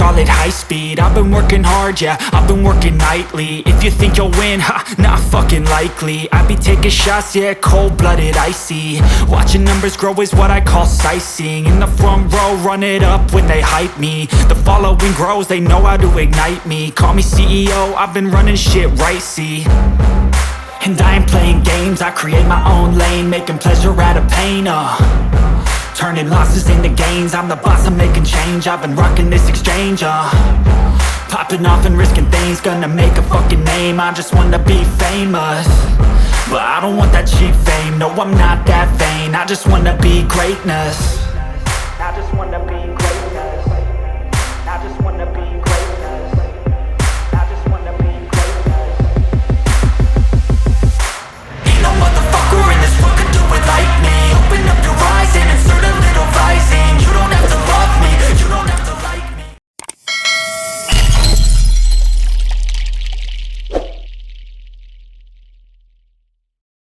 call it high speed. I've been working hard, yeah, I've been working nightly. If you think you'll win, ha, not fucking likely. I be taking shots, yeah, cold-blooded, icy. Watching numbers grow is what I call sightseeing. In the front row, run it up when they hype me. The following grows, they know how to ignite me. Call me CEO, I've been running shit right, see. And I ain't playing games, I create my own lane, making pleasure out of pain, turning losses into gains. I'm the boss, I'm making change. I've been rocking this exchange, popping off and risking things. Gonna make a fucking name, I just wanna be famous. But I don't want that cheap fame, no I'm not that vain. I just wanna be greatness.